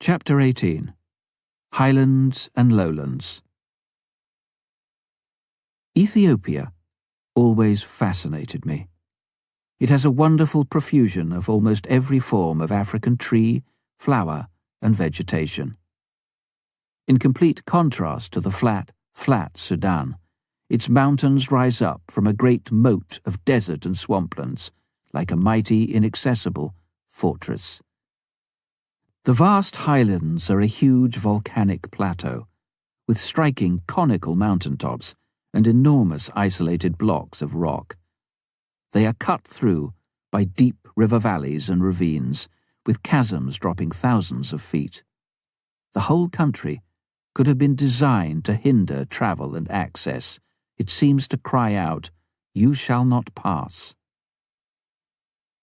Chapter 18. Highlands and Lowlands. Ethiopia always fascinated me. It has a wonderful profusion of almost every form of African tree, flower, and vegetation. In complete contrast to the flat Sudan, its mountains rise up from a great moat of desert and swamplands, like a mighty, inaccessible fortress. The vast highlands are a huge volcanic plateau, with striking conical mountaintops and enormous isolated blocks of rock. They are cut through by deep river valleys and ravines, with chasms dropping thousands of feet. The whole country could have been designed to hinder travel and access. It seems to cry out, "You shall not pass."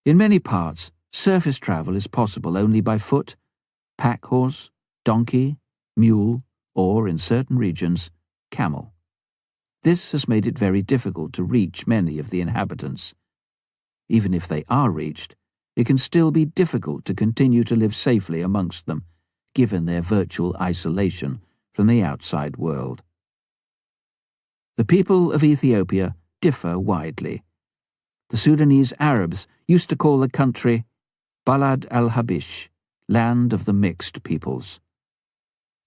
In many parts, surface travel is possible only by foot, pack horse, donkey, mule, or, in certain regions, camel. This has made it very difficult to reach many of the inhabitants. Even if they are reached, it can still be difficult to continue to live safely amongst them, given their virtual isolation from the outside world. The people of Ethiopia differ widely. The Sudanese Arabs used to call the country Balad al-Habish, land of the mixed peoples.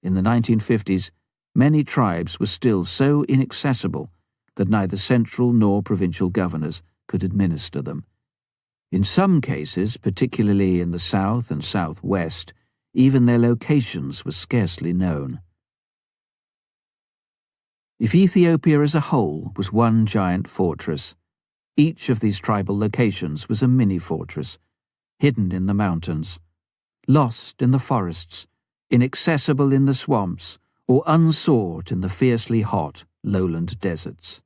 In the 1950s, many tribes were still so inaccessible that neither central nor provincial governors could administer them. In some cases, particularly in the south and southwest, even their locations were scarcely known. If Ethiopia as a whole was one giant fortress, each of these tribal locations was a mini-fortress, hidden in the mountains, lost in the forests, inaccessible in the swamps, or unsought in the fiercely hot lowland deserts.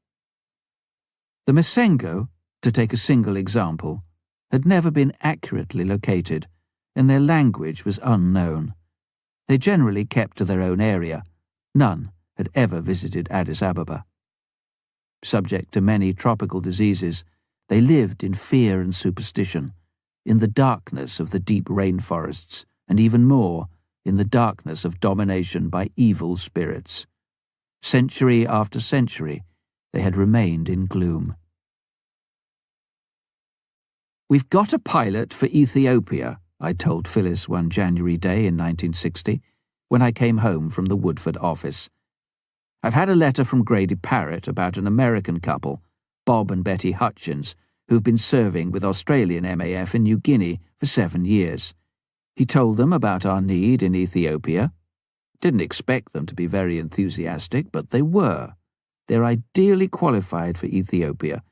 The Masengo, to take a single example, had never been accurately located, and their language was unknown. They generally kept to their own area. None had ever visited Addis Ababa. Subject to many tropical diseases, they lived in fear and superstition, in the darkness of the deep rainforests, and even more, in the darkness of domination by evil spirits. Century after century, they had remained in gloom. "We've got a pilot for Ethiopia," I told Phyllis one January day in 1960, when I came home from the Woodford office. "I've had a letter from Grady Parrott about an American couple, Bob and Betty Hutchins, who've been serving with Australian MAF in New Guinea for 7 years. He told them about our need in Ethiopia. Didn't expect them to be very enthusiastic, but they were. They're ideally qualified for Ethiopia.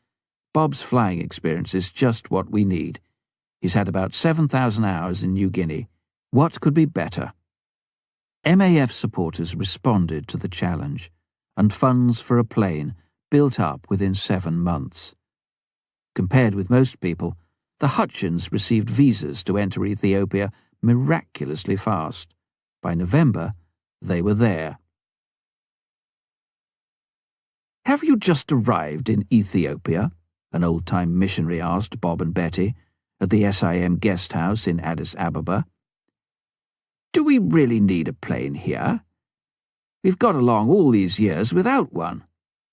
Bob's flying experience is just what we need. He's had about 7,000 hours in New Guinea. What could be better?" MAF supporters responded to the challenge, and funds for a plane built up within 7 months. Compared with most people, the Hutchins received visas to enter Ethiopia miraculously fast. By November, they were there. "Have you just arrived in Ethiopia?" an old-time missionary asked Bob and Betty at the SIM guest house in Addis Ababa. "Do we really need a plane here? We've got along all these years without one."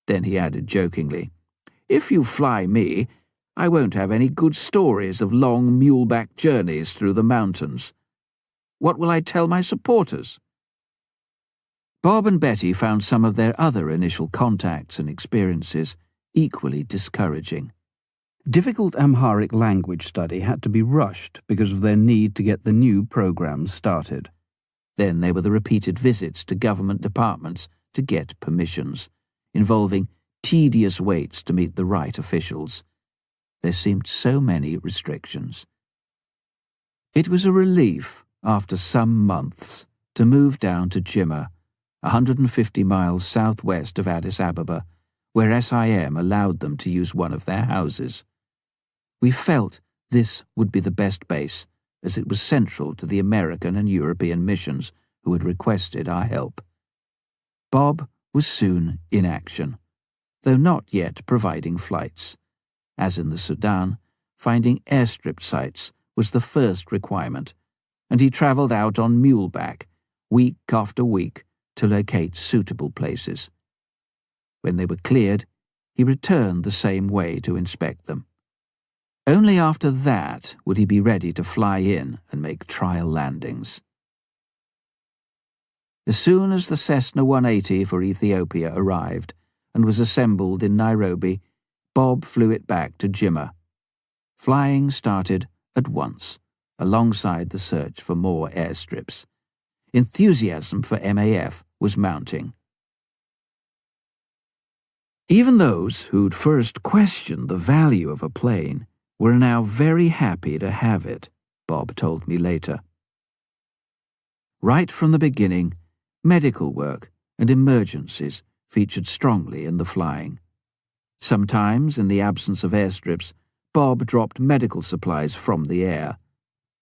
Then he added jokingly, "If you fly me, I won't have any good stories of long muleback journeys through the mountains. What will I tell my supporters?" Bob and Betty found some of their other initial contacts and experiences equally discouraging. Difficult Amharic language study had to be rushed because of their need to get the new programs started. Then there were the repeated visits to government departments to get permissions, involving tedious waits to meet the right officials. There seemed so many restrictions. It was a relief, after some months, to move down to Jimma, 150 miles southwest of Addis Ababa, where SIM allowed them to use one of their houses. We felt this would be the best base, as it was central to the American and European missions who had requested our help. Bob was soon in action, though not yet providing flights. As in the Sudan, finding airstrip sites was the first requirement, and he travelled out on muleback, week after week, to locate suitable places. When they were cleared, he returned the same way to inspect them. Only after that would he be ready to fly in and make trial landings. As soon as the Cessna 180 for Ethiopia arrived and was assembled in Nairobi, Bob flew it back to Jimma. Flying started at once, alongside the search for more airstrips. Enthusiasm for MAF was mounting. Even those who'd first questioned the value of a plane were now very happy to have it, Bob told me later. Right from the beginning, medical work and emergencies featured strongly in the flying. Sometimes, in the absence of airstrips, Bob dropped medical supplies from the air.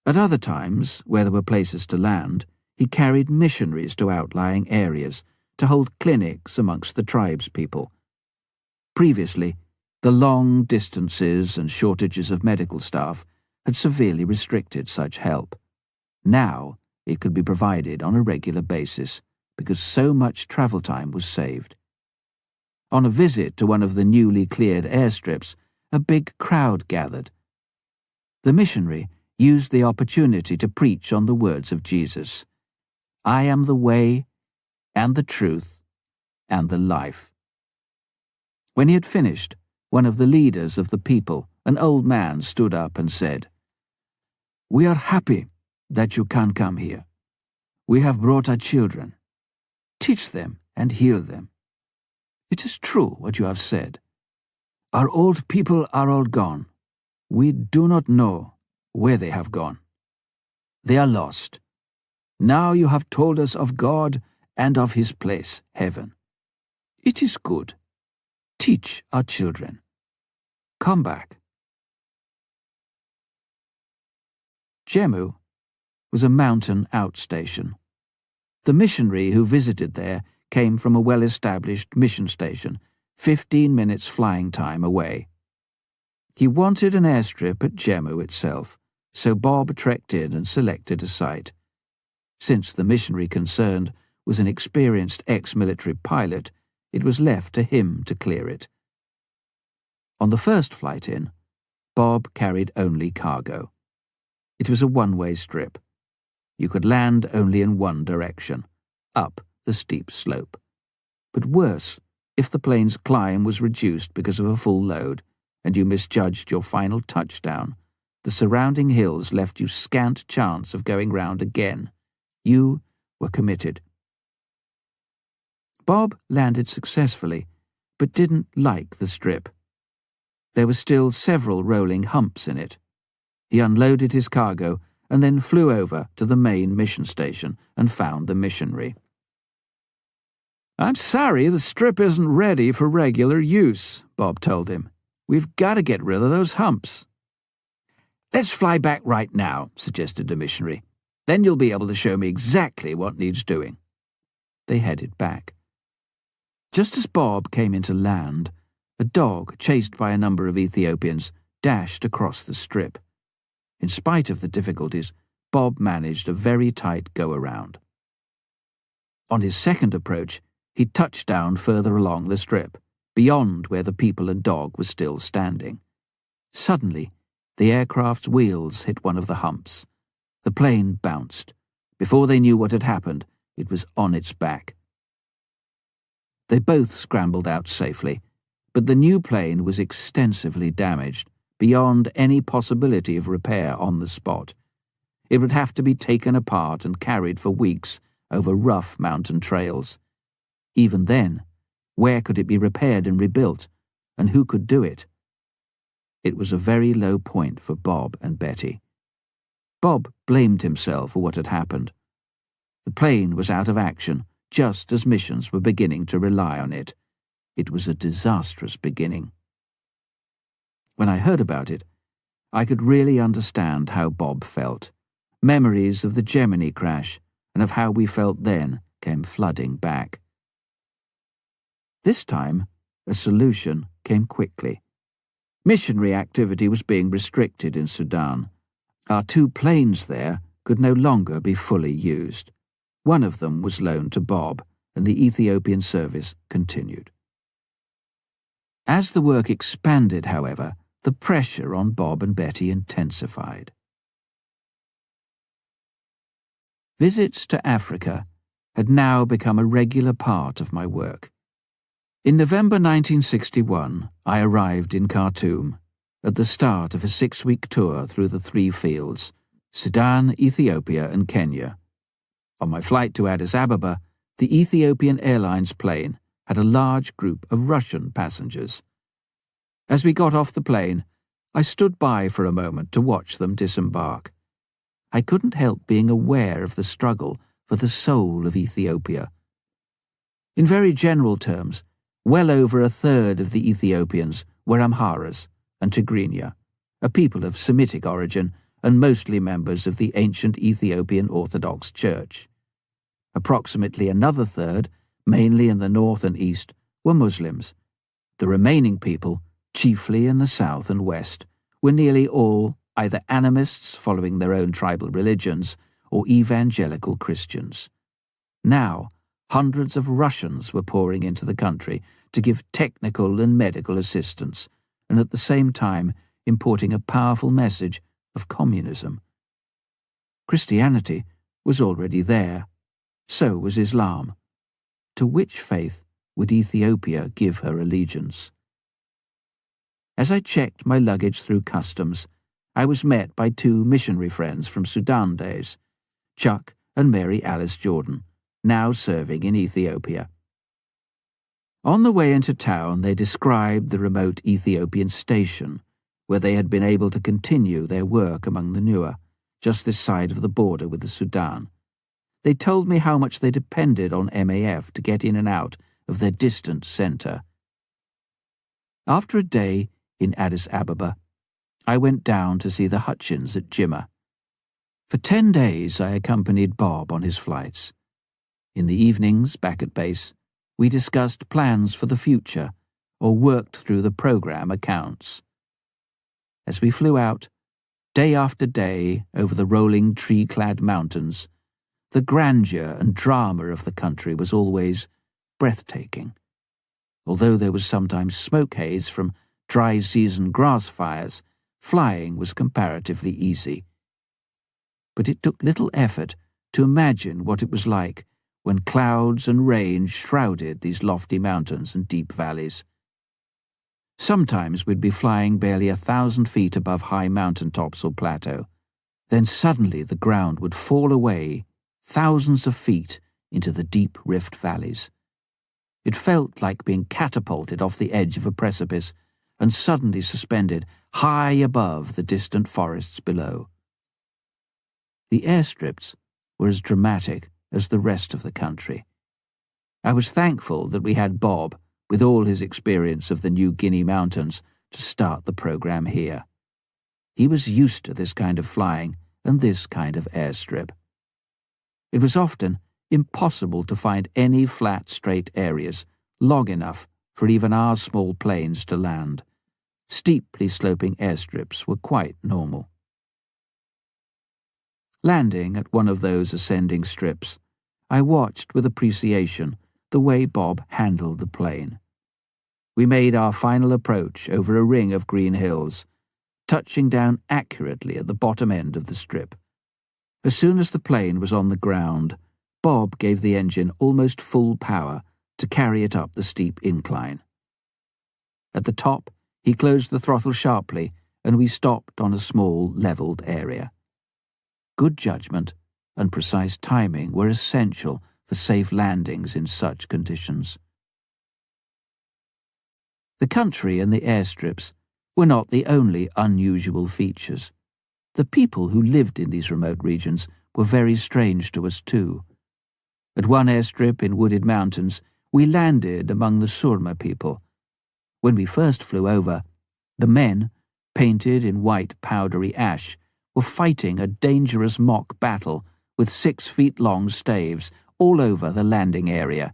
At other times, where there were places to land, he carried missionaries to outlying areas to hold clinics amongst the tribespeople. Previously, the long distances and shortages of medical staff had severely restricted such help. Now, it could be provided on a regular basis because so much travel time was saved. On a visit to one of the newly cleared airstrips, a big crowd gathered. The missionary used the opportunity to preach on the words of Jesus. "I am the way, and the truth, and the life." When he had finished, one of the leaders of the people, an old man, stood up and said, "We are happy that you can come here. We have brought our children. Teach them and heal them. It is true what you have said. Our old people are all gone. We do not know where they have gone. They are lost. Now you have told us of God and of his place, heaven. It is good. Teach our children. Come back." Jemu was a mountain outstation. The missionary who visited there came from a well-established mission station, 15 minutes flying time away. He wanted an airstrip at Jemu itself, so Bob trekked in and selected a site. Since the missionary concerned was an experienced ex-military pilot, it was left to him to clear it. On the first flight in, Bob carried only cargo. It was a one-way strip. You could land only in one direction, up the steep slope. But worse, if the plane's climb was reduced because of a full load, and you misjudged your final touchdown, the surrounding hills left you scant chance of going round again. You were committed. Bob landed successfully, but didn't like the strip. There were still several rolling humps in it. He unloaded his cargo and then flew over to the main mission station and found the missionary. "I'm sorry the strip isn't ready for regular use," Bob told him. "We've got to get rid of those humps." "Let's fly back right now," suggested the missionary. "Then you'll be able to show me exactly what needs doing." They headed back. Just as Bob came into land, a dog, chased by a number of Ethiopians, dashed across the strip. In spite of the difficulties, Bob managed a very tight go-around. On his second approach, he touched down further along the strip, beyond where the people and dog were still standing. Suddenly, the aircraft's wheels hit one of the humps. The plane bounced. Before they knew what had happened, it was on its back. They both scrambled out safely, but the new plane was extensively damaged, beyond any possibility of repair on the spot. It would have to be taken apart and carried for weeks over rough mountain trails. Even then, where could it be repaired and rebuilt, and who could do it? It was a very low point for Bob and Betty. Bob blamed himself for what had happened. The plane was out of action just as missions were beginning to rely on it. It was a disastrous beginning. When I heard about it, I could really understand how Bob felt. Memories of the Gemini crash and of how we felt then came flooding back. This time, a solution came quickly. Missionary activity was being restricted in Sudan. Our 2 planes there could no longer be fully used. One of them was loaned to Bob, and the Ethiopian service continued. As the work expanded, however, the pressure on Bob and Betty intensified. Visits to Africa had now become a regular part of my work. In November 1961, I arrived in Khartoum at the start of a 6-week tour through the 3 fields, Sudan, Ethiopia and Kenya. On my flight to Addis Ababa, the Ethiopian Airlines plane had a large group of Russian passengers. As we got off the plane, I stood by for a moment to watch them disembark. I couldn't help being aware of the struggle for the soul of Ethiopia. In very general terms, well over a third of the Ethiopians were Amharas and Tigrinya, a people of Semitic origin and mostly members of the ancient Ethiopian Orthodox Church. Approximately another third, mainly in the north and east, were Muslims. The remaining people, chiefly in the south and west, were nearly all either animists following their own tribal religions or evangelical Christians. Now, hundreds of Russians were pouring into the country to give technical and medical assistance, and at the same time importing a powerful message of communism. Christianity was already there. So was Islam. To which faith would Ethiopia give her allegiance? As I checked my luggage through customs, I was met by 2 missionary friends from Sudan days, Chuck and Mary Alice Jordan, now serving in Ethiopia. On the way into town, they described the remote Ethiopian station, where they had been able to continue their work among the Nuer, just this side of the border with the Sudan. They told me how much they depended on MAF to get in and out of their distant centre. After a day in Addis Ababa, I went down to see the Hutchins at Jimma. For 10 days I accompanied Bob on his flights. In the evenings, back at base, we discussed plans for the future or worked through the programme accounts. As we flew out, day after day over the rolling tree-clad mountains, the grandeur and drama of the country was always breathtaking. Although there was sometimes smoke haze from dry season grass fires, flying was comparatively easy. But it took little effort to imagine what it was like when clouds and rain shrouded these lofty mountains and deep valleys. Sometimes we'd be flying barely 1,000 feet above high mountain tops or plateau. Then suddenly the ground would fall away thousands of feet into the deep rift valleys. It felt like being catapulted off the edge of a precipice and suddenly suspended high above the distant forests below. The airstrips were as dramatic as the rest of the country. I was thankful that we had Bob, with all his experience of the New Guinea mountains, to start the program here. He was used to this kind of flying and this kind of airstrip. It was often impossible to find any flat, straight areas long enough for even our small planes to land. Steeply sloping airstrips were quite normal. Landing at one of those ascending strips, I watched with appreciation the way Bob handled the plane. We made our final approach over a ring of green hills, touching down accurately at the bottom end of the strip. As soon as the plane was on the ground, Bob gave the engine almost full power to carry it up the steep incline. At the top, he closed the throttle sharply, and we stopped on a small, levelled area. Good judgment and precise timing were essential for safe landings in such conditions. The country and the airstrips were not the only unusual features. The people who lived in these remote regions were very strange to us too. At one airstrip in wooded mountains, we landed among the Surma people. When we first flew over, the men, painted in white powdery ash, were fighting a dangerous mock battle with 6-feet-long staves all over the landing area.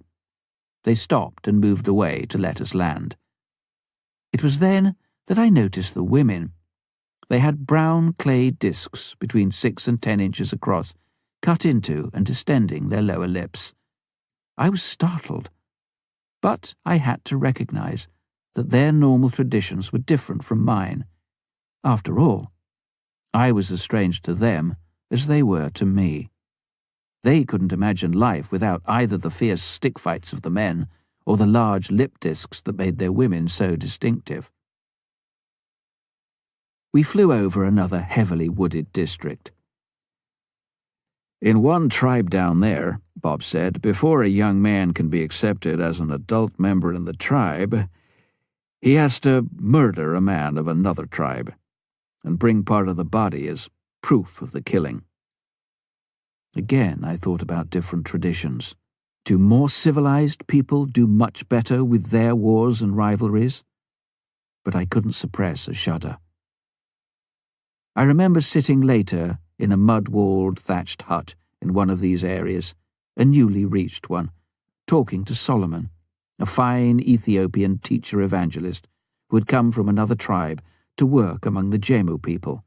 They stopped and moved away to let us land. It was then that I noticed the women. They had brown clay discs between 6 and 10 inches across, cut into and distending their lower lips. I was startled, but I had to recognize that their normal traditions were different from mine. After all, I was as strange to them as they were to me. They couldn't imagine life without either the fierce stick fights of the men or the large lip discs that made their women so distinctive. We flew over another heavily wooded district. "In one tribe down there," Bob said, "before a young man can be accepted as an adult member in the tribe, he has to murder a man of another tribe and bring part of the body as proof of the killing." Again, I thought about different traditions. Do more civilized people do much better with their wars and rivalries? But I couldn't suppress a shudder. I remember sitting later in a mud-walled, thatched hut in one of these areas, a newly reached one, talking to Solomon, a fine Ethiopian teacher-evangelist who had come from another tribe to work among the Jemu people.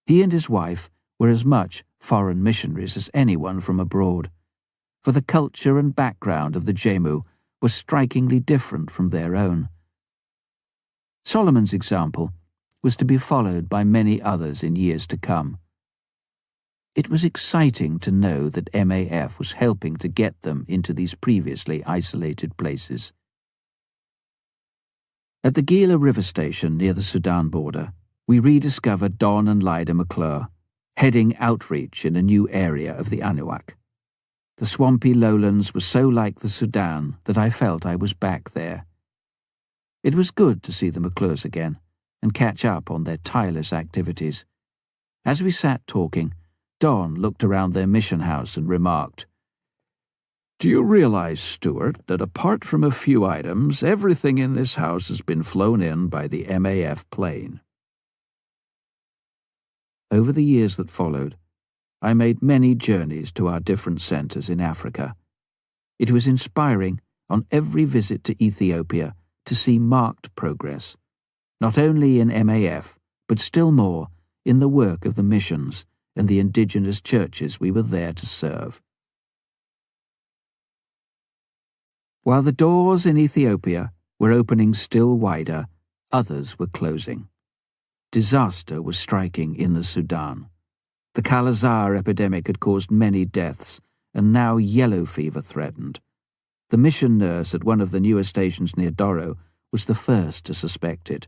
He and his wife were as much foreign missionaries as anyone from abroad, for the culture and background of the Jemu was strikingly different from their own. Solomon's example was to be followed by many others in years to come. It was exciting to know that MAF was helping to get them into these previously isolated places. At the Gila River Station near the Sudan border, we rediscovered Don and Lyda McClure, heading outreach in a new area of the Aniwak. The swampy lowlands were so like the Sudan that I felt I was back there. It was good to see the McClures again and catch up on their tireless activities. As we sat talking, Don looked around their mission house and remarked, "Do you realize, Stuart, that apart from a few items, everything in this house has been flown in by the MAF plane?" Over the years that followed, I made many journeys to our different centers in Africa. It was inspiring on every visit to Ethiopia to see marked progress, not only in MAF, but still more in the work of the missions and the indigenous churches we were there to serve. While the doors in Ethiopia were opening still wider, others were closing. Disaster was striking in the Sudan. The Kala-Azar epidemic had caused many deaths, and now yellow fever threatened. The mission nurse at one of the newer stations near Doro was the first to suspect it.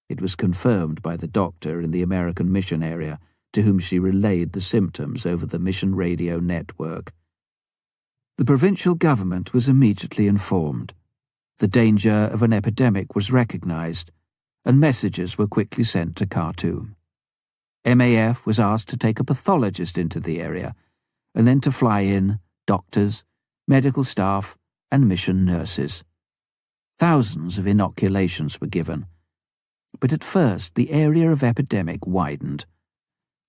It was confirmed by the doctor in the American mission area, to whom she relayed the symptoms over the mission radio network. The provincial government was immediately informed. The danger of an epidemic was recognized, and messages were quickly sent to Khartoum. MAF was asked to take a pathologist into the area, and then to fly in doctors, medical staff, and mission nurses. Thousands of inoculations were given, but at first the area of epidemic widened.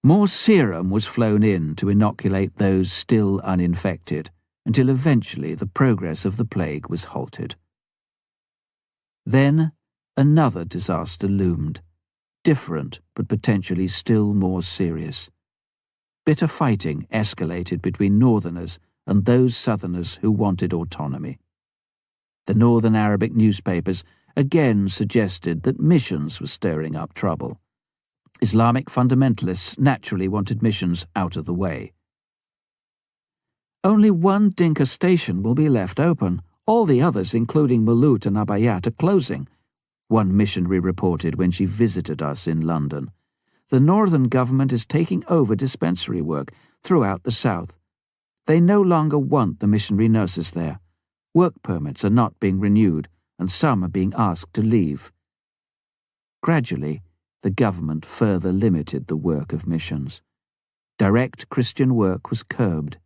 More serum was flown in to inoculate those still uninfected, until eventually the progress of the plague was halted. Then another disaster loomed, different but potentially still more serious. Bitter fighting escalated between northerners and those southerners who wanted autonomy. The northern Arabic newspapers again suggested that missions were stirring up trouble. Islamic fundamentalists naturally wanted missions out of the way. "Only one Dinka station will be left open. All the others, including Mulut and Abayat, are closing," one missionary reported when she visited us in London. "The northern government is taking over dispensary work throughout the south. They no longer want the missionary nurses there. Work permits are not being renewed, and some are being asked to leave." Gradually, the government further limited the work of missions. Direct Christian work was curbed,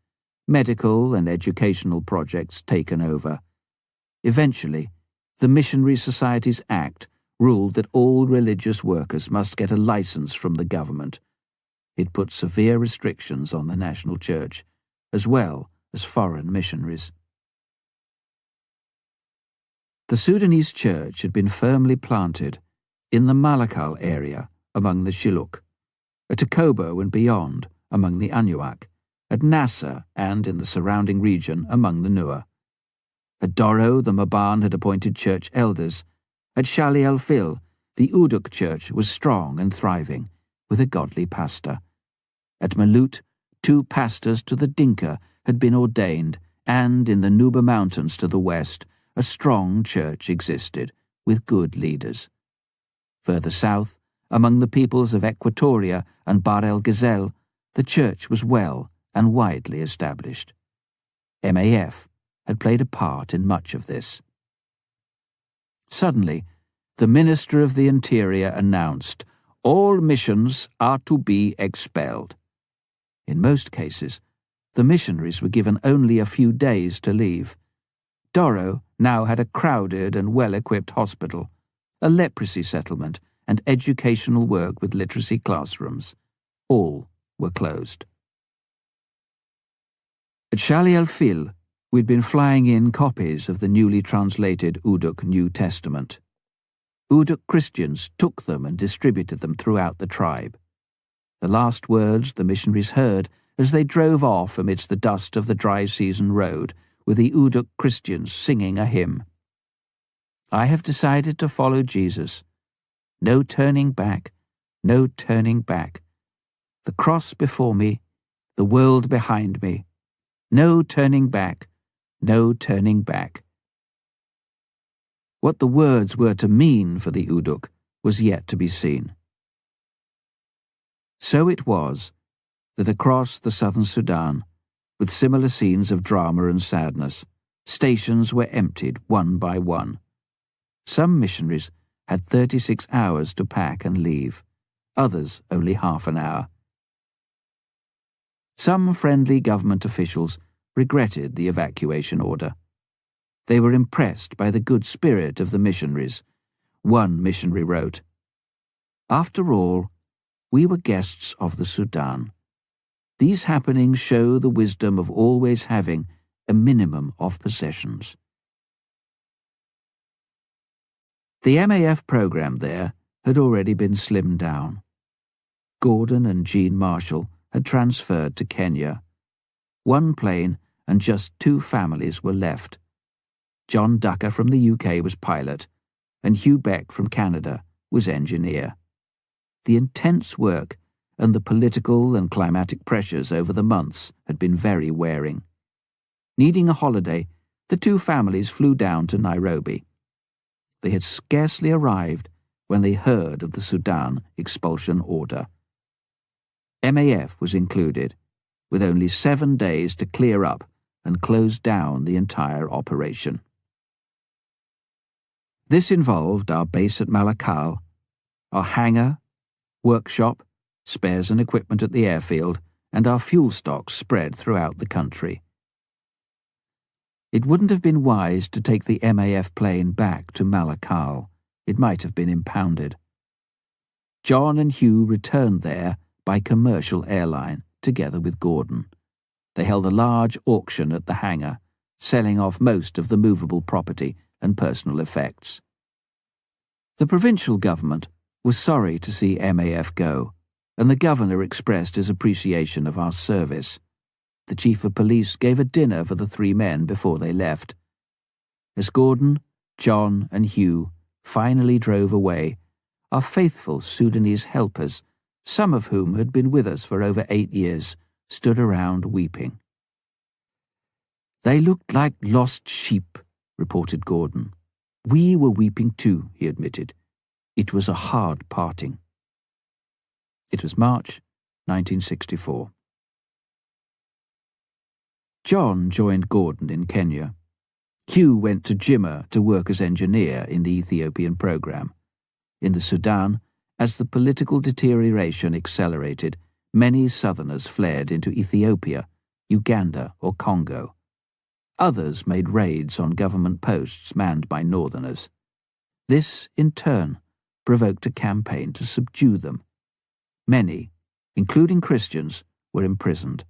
medical and educational projects taken over. Eventually, the Missionary Societies Act ruled that all religious workers must get a license from the government. It put severe restrictions on the national church, as well as foreign missionaries. The Sudanese church had been firmly planted in the Malakal area among the Shilluk, at Akobo and beyond among the Anuak, at Nasser and in the surrounding region among the Nuer. At Doro, the Maban had appointed church elders. At Shali el-Fil, the Uduk church was strong and thriving, with a godly pastor. At Malut, 2 pastors to the Dinka had been ordained, and in the Nuba Mountains to the west, a strong church existed, with good leaders. Further south, among the peoples of Equatoria and Bahr el-Ghazal, the church was well and widely established. MAF had played a part in much of this. Suddenly, the Minister of the Interior announced, "All missions are to be expelled." In most cases, the missionaries were given only a few days to leave. Doro now had a crowded and well-equipped hospital, a leprosy settlement, and educational work with literacy classrooms. All were closed. At Shali el-Fil, we'd been flying in copies of the newly translated Uduk New Testament. Uduk Christians took them and distributed them throughout the tribe. The last words the missionaries heard as they drove off amidst the dust of the dry season road were the Uduk Christians singing a hymn. "I have decided to follow Jesus. No turning back, no turning back. The cross before me, the world behind me. No turning back, no turning back." What the words were to mean for the Uduk was yet to be seen. So it was that across the southern Sudan, with similar scenes of drama and sadness, stations were emptied one by one. Some missionaries had 36 hours to pack and leave, others only half an hour. Some friendly government officials regretted the evacuation order. They were impressed by the good spirit of the missionaries. One missionary wrote, "After all, we were guests of the Sudan. These happenings show the wisdom of always having a minimum of possessions." The MAF program there had already been slimmed down. Gordon and Jean Marshall had transferred to Kenya. 1 plane and just 2 families were left. John Ducker from the UK was pilot, and Hugh Beck from Canada was engineer. The intense work and the political and climatic pressures over the months had been very wearing. Needing a holiday, the 2 families flew down to Nairobi. They had scarcely arrived when they heard of the Sudan expulsion order. MAF was included, with only 7 days to clear up and close down the entire operation. This involved our base at Malakal, our hangar, workshop, spares and equipment at the airfield, and our fuel stocks spread throughout the country. It wouldn't have been wise to take the MAF plane back to Malakal. It might have been impounded. John and Hugh returned there by commercial airline, together with Gordon. They held a large auction at the hangar, selling off most of the movable property and personal effects. The provincial government was sorry to see MAF go, and the governor expressed his appreciation of our service. The chief of police gave a dinner for the 3 men before they left. As Gordon, John, and Hugh finally drove away, our faithful Sudanese helpers, some of whom had been with us for over 8 years, stood around weeping. "They looked like lost sheep," reported Gordon. "We were weeping too," he admitted. "It was a hard parting." It was March 1964. John joined Gordon in Kenya. Hugh went to Jimma to work as engineer in the Ethiopian program. In the Sudan, as the political deterioration accelerated, many southerners fled into Ethiopia, Uganda, or Congo. Others made raids on government posts manned by northerners. This, in turn, provoked a campaign to subdue them. Many, including Christians, were imprisoned.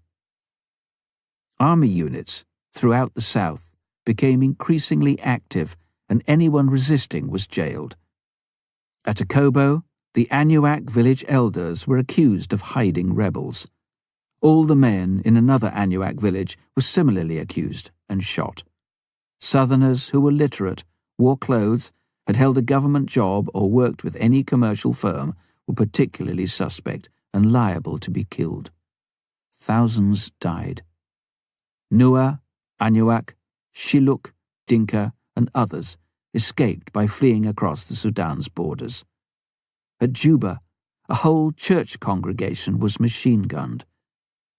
Army units throughout the south became increasingly active, and anyone resisting was jailed. At Akobo, The Anahuac village elders were accused of hiding rebels. All the men in another Anahuac village were similarly accused and shot. Southerners who were literate, wore clothes, had held a government job or worked with any commercial firm were particularly suspect and liable to be killed. Thousands died. Nua, Anahuac, Shilluk, Dinka, and others escaped by fleeing across the Sudan's borders. At Juba, a whole church congregation was machine-gunned.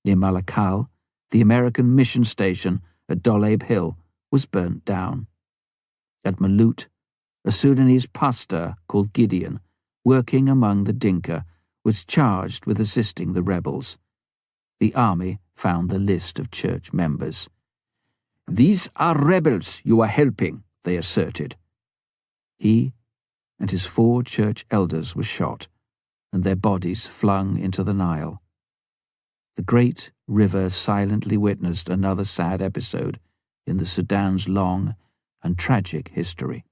Near Malakal, the American mission station at Doleib Hill was burnt down. At Malut, a Sudanese pastor called Gideon, working among the Dinka, was charged with assisting the rebels. The army found the list of church members. "These are rebels you are helping," they asserted. He and his 4 church elders were shot, and their bodies flung into the Nile. The great river silently witnessed another sad episode in the Sudan's long and tragic history.